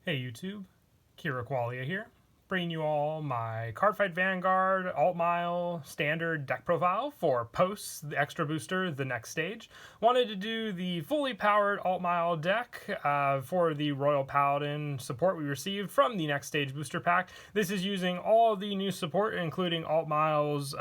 Hey YouTube, Kira Qualia here, bringing you all my Cardfight Vanguard, Altmile, standard deck profile for posts, the extra booster, the next stage. Wanted to do the fully powered Altmile deck for the Royal Paladin support we received from the next stage booster pack. This is using all the new support, including Altmile's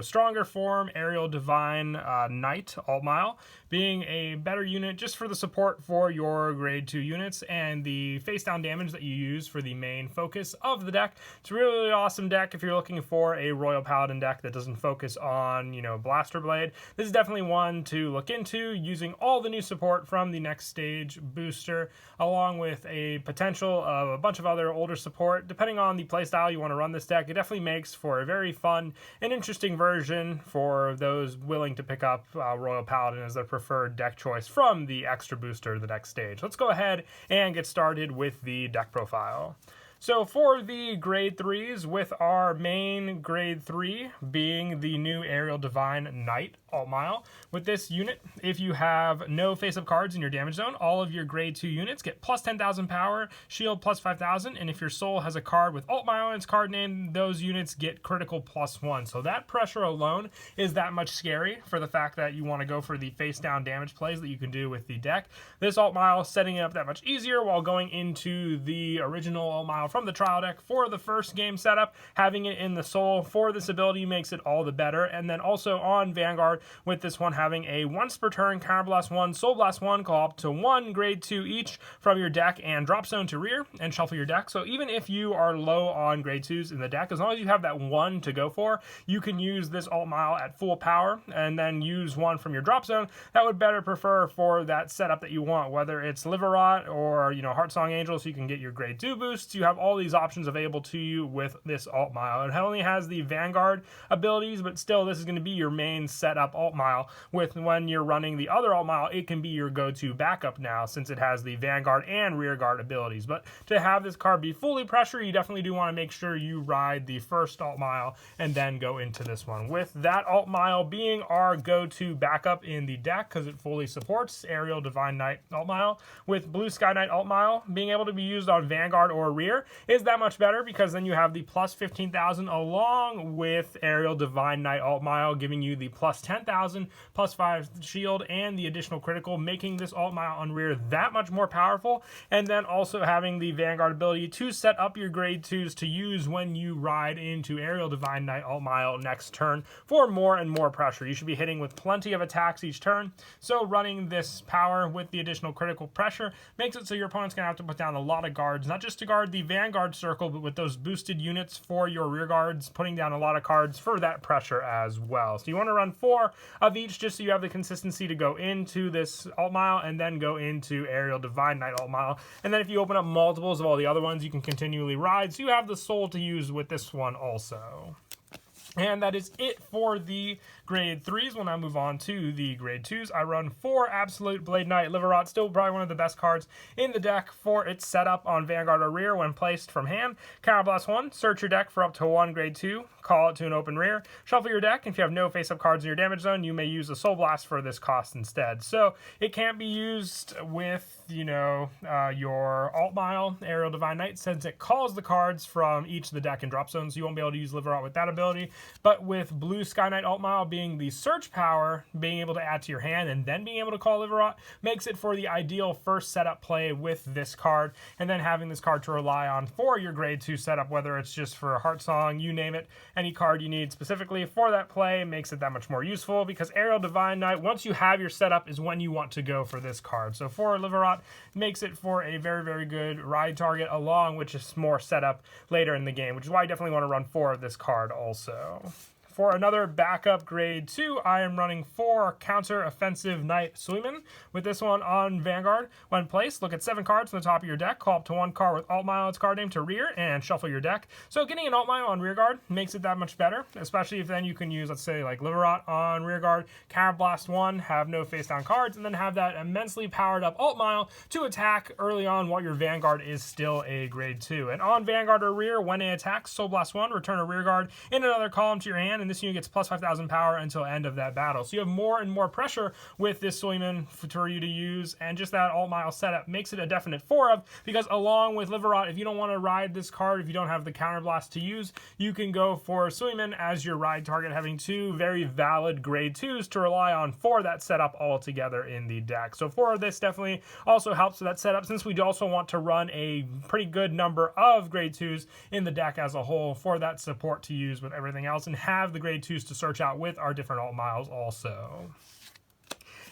stronger form, Aerial Divine Knight Altmile, being a better unit just for the support for your grade 2 units and the face down damage that you use for the main focus of the deck. It's a really awesome deck if you're looking for a Royal Paladin deck that doesn't focus on, Blaster Blade. This is definitely one to look into, using all the new support from the next stage booster, along with a potential of a bunch of other older support. Depending on the playstyle you want to run this deck, it definitely makes for a very fun and interesting version for those willing to pick up Royal Paladin as their preferred deck choice from the extra booster the next stage. Let's go ahead and get started with the deck profile. So for the grade 3s, with our main grade 3 being the new Aerial Divine Knight Altmile. With this unit, if you have no face-up cards in your damage zone, all of your grade 2 units get plus 10,000 power, shield plus 5,000, and if your soul has a card with Altmile in its card name, those units get critical plus 1. So that pressure alone is that much scary for the fact that you want to go for the face-down damage plays that you can do with the deck. This Altmile setting it up that much easier while going into the original Altmile from the trial deck for the first game setup. Having it in the soul for this ability makes it all the better. And then also on Vanguard, with this one having a once per turn Counterblast 1, Soul Blast 1, call up to 1 grade 2 each from your deck and drop zone to rear and shuffle your deck. So even if you are low on grade 2s in the deck, as long as you have that 1 to go for, you can use this Altmile at full power and then use 1 from your drop zone. That would better prefer for that setup that you want, whether it's Liverot or Heartsong Angel, so you can get your grade 2 boosts. You have all these options available to you with this Altmile. It only has the Vanguard abilities, but still this is going to be your main setup Altmile. With when you're running the other Altmile, it can be your go-to backup now since it has the Vanguard and Rearguard abilities. But to have this card be fully pressure, you definitely do want to make sure you ride the first Altmile and then go into this one. With that Altmile being our go-to backup in the deck because it fully supports Aerial Divine Knight Altmile, with Blue Sky Knight Altmile being able to be used on Vanguard or Rear is that much better because then you have the plus 15,000 along with Aerial Divine Knight Altmile giving you the plus 10,000, plus 5 shield, and the additional critical, making this Altmile on Rear that much more powerful. And then also having the Vanguard ability to set up your grade 2s to use when you ride into Aerial Divine Knight Altmile next turn for more and more pressure. You should be hitting with plenty of attacks each turn, so running this power with the additional critical pressure makes it so your opponent's going to have to put down a lot of guards, not just to guard the Vanguard circle, but with those boosted units for your rear guards, putting down a lot of cards for that pressure as well. So you want to run 4 of each just so you have the consistency to go into this Altmile and then go into Aerial Divine Knight Altmile. And then if you open up multiples of all the other ones, you can continually ride, so you have the soul to use with this one also. And that is it for the grade 3s. We'll now move on to the grade 2s. I run 4 Absolute Blade Knight Liverot, still probably one of the best cards in the deck for its setup on Vanguard or Rear when placed from hand. Counterblast 1, search your deck for up to 1 grade 2, call it to an open rear, shuffle your deck. If you have no face-up cards in your damage zone, you may use a Soul Blast for this cost instead. So it can't be used with, your Altmile, Aerial Divine Knight, since it calls the cards from each of the deck and drop zones, so you won't be able to use Liverot with that ability. But with Blue Sky Knight Altmile being the search power, being able to add to your hand and then being able to call Liverot makes it for the ideal first setup play with this card, and then having this card to rely on for your grade 2 setup, whether it's just for Heartsong, you name it, any card you need specifically for that play makes it that much more useful, because Aerial Divine Knight, once you have your setup, is when you want to go for this card. So for Liverot, makes it for a very, very good ride target, along with just more setup later in the game, which is why you definitely want to run 4 of this card also. For another backup grade 2, I am running 4 Counter Offensive Knight Suimin. With this one on Vanguard, when placed, look at 7 cards from the top of your deck, call up to 1 card with Altmile its card name to rear, and shuffle your deck. So getting an Altmile on Rearguard makes it that much better, especially if then you can use, let's say, like Liverot on Rearguard, Counterblast 1, have no face-down cards, and then have that immensely powered up Altmile to attack early on while your Vanguard is still a grade 2. And on Vanguard or Rear, when it attacks, Soul Blast 1, return a Rearguard in another column to your hand, and this unit gets plus 5,000 power until end of that battle. So you have more and more pressure with this Suleiman for you to use, and just that Altmile setup makes it a definite 4-of, because along with Liverot, if you don't want to ride this card, if you don't have the counterblast to use, you can go for Suleiman as your ride target, having two very valid grade 2s to rely on for that setup all together in the deck. So 4 of this definitely also helps with that setup, since we also want to run a pretty good number of grade 2s in the deck as a whole for that support to use with everything else, and have the grade 2s to search out with our different Altmiles also.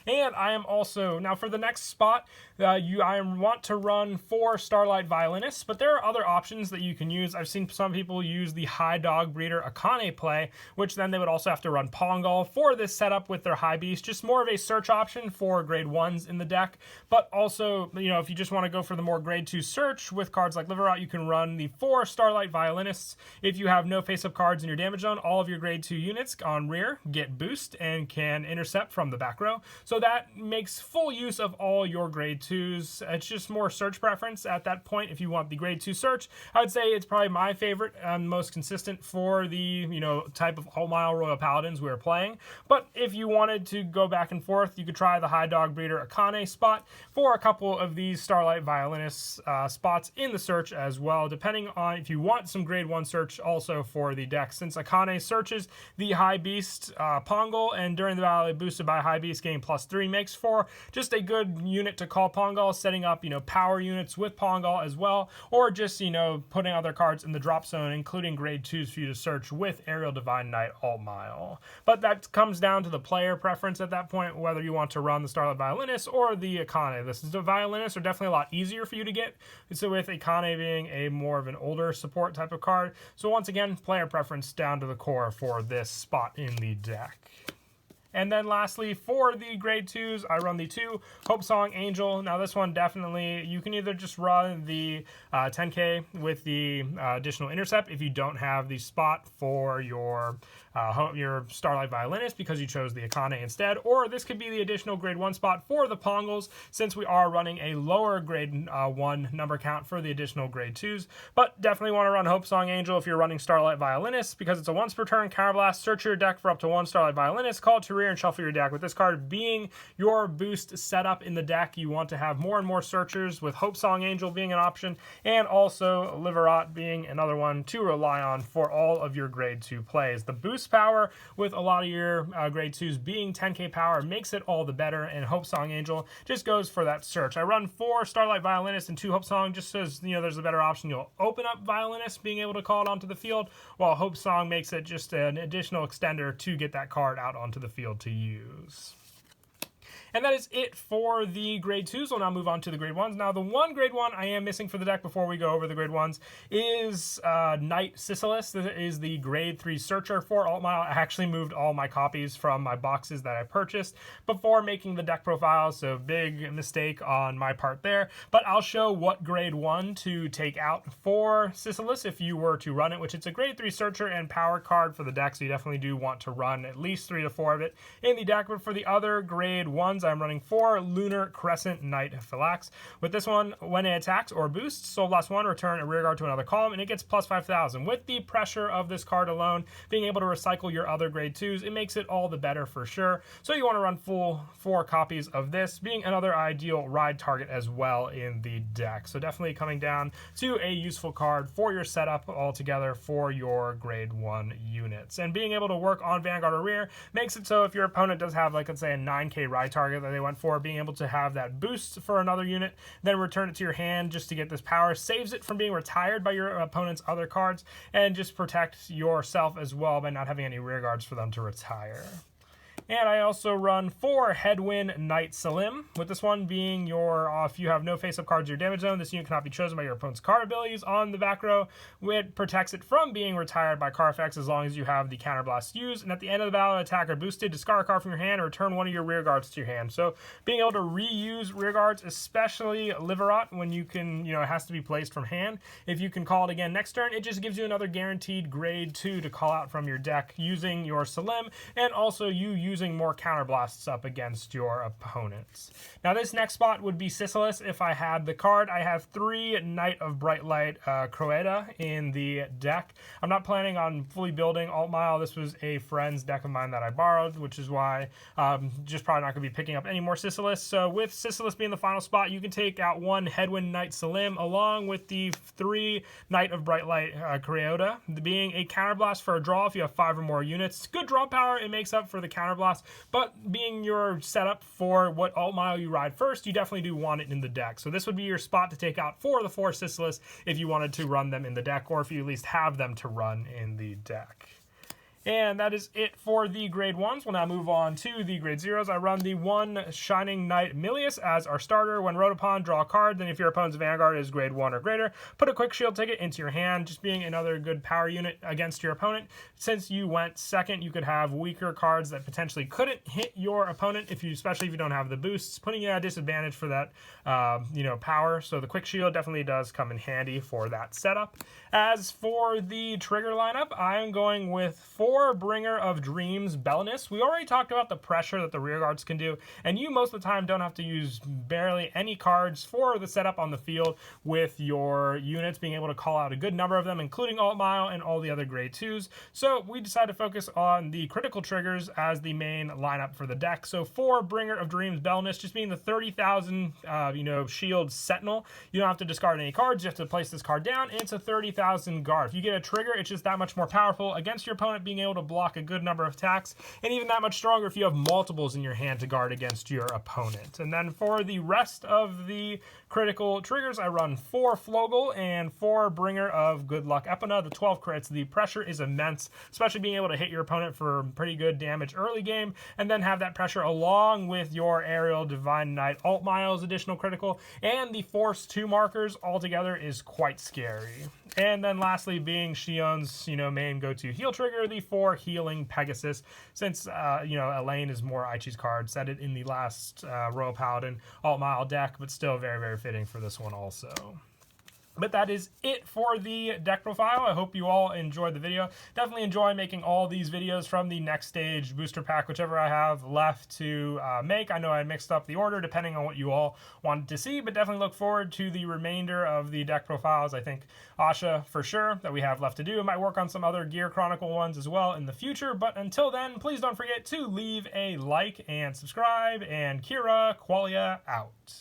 And I am also, now for the next spot, I want to run 4 Starlight Violinists, but there are other options that you can use. I've seen some people use the High Dog Breeder Akane play, which then they would also have to run Pongal for this setup with their High Beast. Just more of a search option for grade 1s in the deck, but also, you know, if you just want to go for the more grade 2 search with cards like Liverot, you can run the 4 Starlight Violinists. If you have no face-up cards in your damage zone, all of your grade 2 units on rear get boost and can intercept from the back row. So that makes full use of all your grade 2s. It's just more search preference at that point. If you want the grade 2 search, I would say it's probably my favorite and most consistent for the, you know, type of Altmile Royal Paladins we're playing. But if you wanted to go back and forth, you could try the High Dog Breeder Akane spot for a couple of these Starlight Violinists spots in the search as well, depending on if you want some grade 1 search also for the deck, since Akane searches the High Beast Pongal, and during the battle boosted by High Beast gain +3, makes for just a good unit to call Pongal, setting up, you know, power units with Pongal as well, or just, you know, putting other cards in the drop zone, including grade 2s for you to search with Aerial Divine Knight Altmile. But that comes down to the player preference at that point, whether you want to run the Starlight Violinist or the Akane. The Violinists are definitely a lot easier for you to get, so with Akane being a more of an older support type of card. So once again, player preference down to the core for this spot in the deck. And then lastly, for the grade 2s, I run the 2 Hope Song Angel. Now this one definitely, you can either just run the 10k with the additional intercept if you don't have the spot for your Starlight Violinist because you chose the Akane instead, or this could be the additional grade 1 spot for the Pongals, since we are running a lower grade 1 number count for the additional grade 2s. But definitely want to run Hope Song Angel if you're running Starlight Violinist, because it's a once per turn counterblast. Search your deck for up to 1 Starlight Violinist, call it to rear, and shuffle your deck. With this card being your boost setup in the deck, you want to have more and more searchers, with Hope Song Angel being an option, and also Liverot being another one to rely on for all of your grade 2 plays. The boost power with a lot of your grade 2s being 10k power makes it all the better, and Hope Song Angel just goes for that search. I run 4 Starlight Violinist and 2 Hope Song just as, you know, there's a better option. You'll open up Violinist being able to call it onto the field, while Hope Song makes it just an additional extender to get that card out onto the field to use. And that is it for the grade 2s. We'll now move on to the grade 1s. Now, the one grade 1 I am missing for the deck before we go over the grade 1s is Knight Sisalis. This is the grade 3 searcher for Altmile. I actually moved all my copies from my boxes that I purchased before making the deck profile, so big mistake on my part there. But I'll show what grade 1 to take out for Sisalis if you were to run it, which it's a grade 3 searcher and power card for the deck, so you definitely do want to run at least 3 to 4 of it in the deck. But for the other grade 1s, I'm running 4 Lunar Crescent Knight Phylax. With this one, when it attacks or boosts, Soul Blast 1, return a rear guard to another column, and it gets plus 5,000. With the pressure of this card alone, being able to recycle your other grade 2s, it makes it all the better for sure. So you want to run full 4 copies of this, being another ideal ride target as well in the deck. So definitely coming down to a useful card for your setup altogether for your grade 1 units. And being able to work on Vanguard or rear makes it so if your opponent does have, like, let's say a 9k ride target that they went for, being able to have that boost for another unit, then return it to your hand just to get this power, saves it from being retired by your opponent's other cards, and just protects yourself as well by not having any rear guards for them to retire. And I also run 4 Headwind Knight Salim, with this one being your, if you have no face-up cards in your damage zone, this unit cannot be chosen by your opponent's card abilities on the back row. It protects it from being retired by card effects as long as you have the counterblast used. And at the end of the battle, attacker boosted, discard a card from your hand, or return one of your rear guards to your hand. So being able to reuse rear guards, especially Liverot, when you can, you know, it has to be placed from hand. If you can call it again next turn, it just gives you another guaranteed grade 2 to call out from your deck using your Salim, and also you use using more counterblasts up against your opponents. Now this next spot would be Sisalis if I had the card. I have 3 Knight of Bright Light Croeta in the deck. I'm not planning on fully building Altmile. This was a friend's deck of mine that I borrowed, which is why just probably not going to be picking up any more Sisalis. So with Sisalis being the final spot, you can take out 1 Headwind Knight Salim along with the 3 Knight of Bright Light Croeta, being a counterblast for a draw if you have 5 or more units. Good draw power, it makes up for the counterblast, but being your setup for what Altmile you ride first, you definitely do want it in the deck. So this would be your spot to take out 4 of the 4 Sisalis if you wanted to run them in the deck, or if you at least have them to run in the deck. And that is it for the grade 1s. We'll now move on to the grade 0s. I run the 1 Shining Knight Milius as our starter. When wrote upon, draw a card. Then if your opponent's Vanguard is grade 1 or greater, put a quick shield ticket into your hand, just being another good power unit against your opponent. Since you went second, you could have weaker cards that potentially couldn't hit your opponent, especially if you don't have the boosts, putting you at a disadvantage for that power. So the quick shield definitely does come in handy for that setup. As for the trigger lineup, I am going with 4 Bringer of Dreams Bellinus. We already talked about the pressure that the rear guards can do, and you most of the time don't have to use barely any cards for the setup on the field, with your units being able to call out a good number of them, including Altmile and all the other grade 2s. So we decided to focus on the critical triggers as the main lineup for the deck. So 4 Bringer of Dreams Bellinus, just being the 30,000 shield sentinel. You don't have to discard any cards, you have to place this card down, and it's a 30,000 guard. If you get a trigger, it's just that much more powerful against your opponent, being able to block a good number of attacks, and even that much stronger if you have multiples in your hand to guard against your opponent. And then for the rest of the critical triggers, I run 4 Flogel and 4 Bringer of Good Luck Epona. The 12 crits, the pressure is immense, especially being able to hit your opponent for pretty good damage early game, and then have that pressure along with your Aerial Divine Knight Altmile's additional critical, and the Force 2 markers altogether is quite scary. And then lastly, being Shion's main go-to heal trigger, the 4 Healing Pegasus. Since Elaine is more Aichi's card, said it in the last Royal Paladin Altmile deck, but still very, very fitting for this one also. But that is it for the deck profile. I hope you all enjoyed the video. Definitely enjoy making all these videos from the next stage booster pack, whichever I have left to make. I know I mixed up the order depending on what you all wanted to see, but definitely look forward to the remainder of the deck profiles. I think Asha, for sure, that we have left to do. I might work on some other Gear Chronicle ones as well in the future, but until then, please don't forget to leave a like and subscribe, and Kira Qualia out.